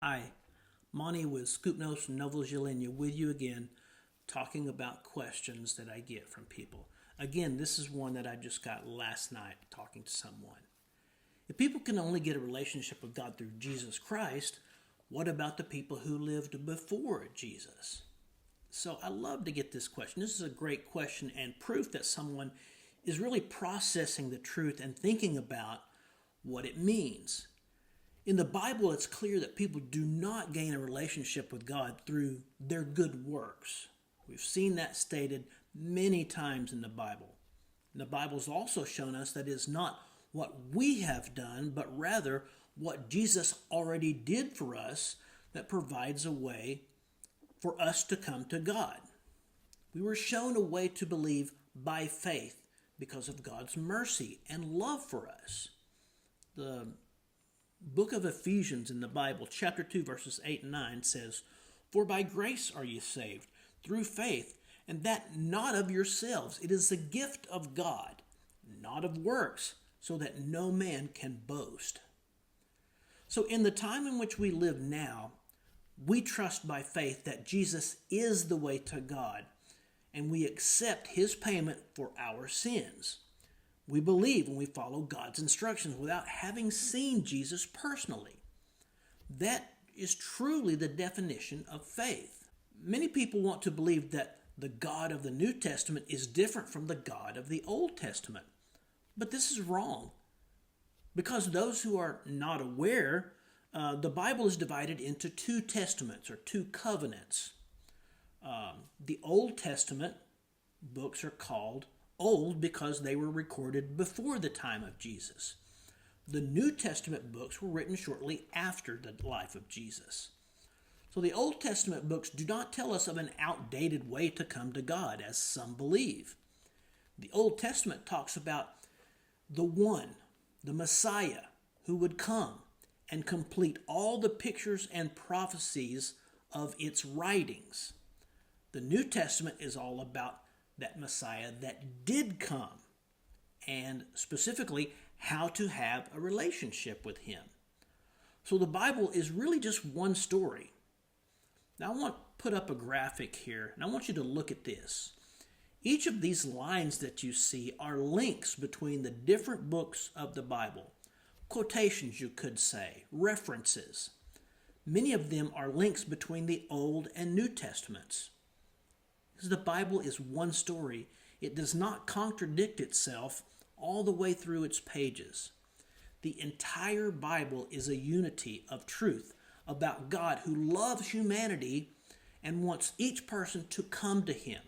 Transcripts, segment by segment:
Hi, Monte with Scoopnos and Novels Jelenia with you again, talking about questions that I get from people. Again, this is one that I just got last night talking to someone. If people can only get a relationship with God through Jesus Christ, what about the people who lived before Jesus? So I love to get this question. This is a great question and proof that someone is really processing the truth and thinking about what it means. In the Bible, it's clear that people do not gain a relationship with God through their good works. We've seen that stated many times in the Bible. And the Bible's also shown us that it's not what we have done, but rather what Jesus already did for us that provides a way for us to come to God. We were shown a way to believe by faith because of God's mercy and love for us. The book of Ephesians in the Bible, chapter 2, verses 8 and 9 says, "For by grace are ye saved, through faith, and that not of yourselves. It is the gift of God, not of works, so that no man can boast." So in the time in which we live now, we trust by faith that Jesus is the way to God, and we accept his payment for our sins. We believe when we follow God's instructions without having seen Jesus personally. That is truly the definition of faith. Many people want to believe that the God of the New Testament is different from the God of the Old Testament. But this is wrong. Because those who are not aware, the Bible is divided into two testaments or two covenants. The Old Testament books are called old because they were recorded before the time of Jesus. The New Testament books were written shortly after the life of Jesus. So the Old Testament books do not tell us of an outdated way to come to God, as some believe. The Old Testament talks about the one, the Messiah, who would come and complete all the pictures and prophecies of its writings. The New Testament is all about that Messiah that did come, and specifically how to have a relationship with him. So the Bible is really just one story. Now I want to put up a graphic here, and I want you to look at this. Each of these lines that you see are links between the different books of the Bible. Quotations, you could say, references. Many of them are links between the Old and New Testaments. Because the Bible is one story, it does not contradict itself all the way through its pages. The entire Bible is a unity of truth about God who loves humanity and wants each person to come to him.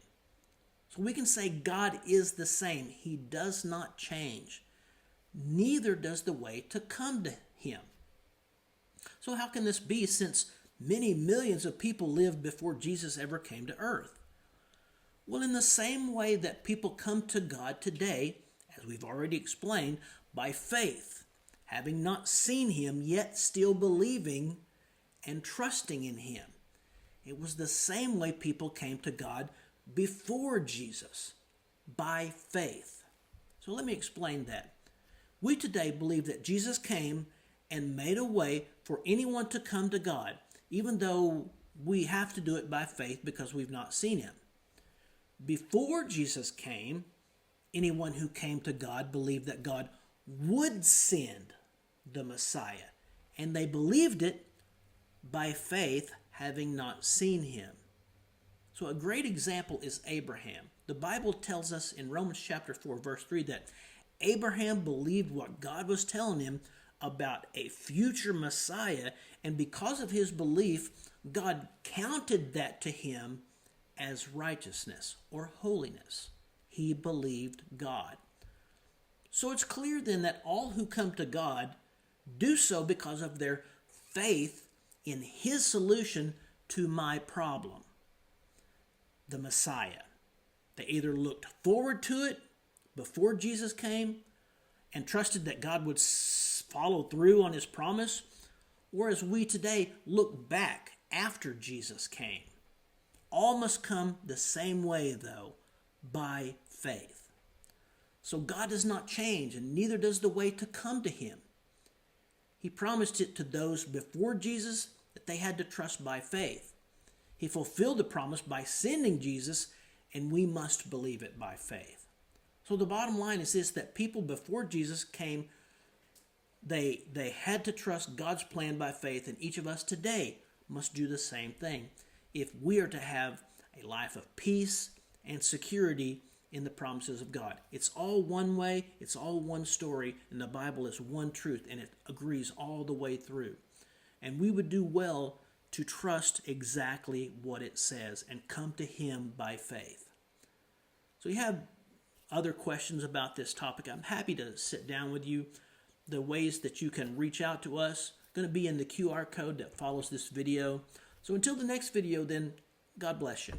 So we can say God is the same. He does not change. Neither does the way to come to him. So how can this be, since many millions of people lived before Jesus ever came to earth? Well, in the same way that people come to God today, as we've already explained, by faith, having not seen him, yet still believing and trusting in him. It was the same way people came to God before Jesus, by faith. So let me explain that. We today believe that Jesus came and made a way for anyone to come to God, even though we have to do it by faith because we've not seen him. Before Jesus came, anyone who came to God believed that God would send the Messiah, and they believed it by faith, having not seen him. So a great example is Abraham. The Bible tells us in Romans chapter 4, verse 3, that Abraham believed what God was telling him about a future Messiah, and because of his belief, God counted that to him as righteousness or holiness. He believed God. So it's clear then that all who come to God do so because of their faith in his solution to my problem, the Messiah. They either looked forward to it before Jesus came and trusted that God would follow through on his promise, or as we today look back after Jesus came. All must come the same way, though, by faith. So God does not change, and neither does the way to come to him. He promised it to those before Jesus, that they had to trust by faith. He fulfilled the promise by sending Jesus, and we must believe it by faith. So the bottom line is this, that people before Jesus came, they had to trust God's plan by faith, and each of us today must do the same thing if we are to have a life of peace and security in the promises of God. It's all one way, it's all one story, and the Bible is one truth, and it agrees all the way through. And we would do well to trust exactly what it says and come to Him by faith. So you have other questions about this topic, I'm happy to sit down with you. The ways that you can reach out to us are going to be in the QR code that follows this video. So until the next video, then, God bless you.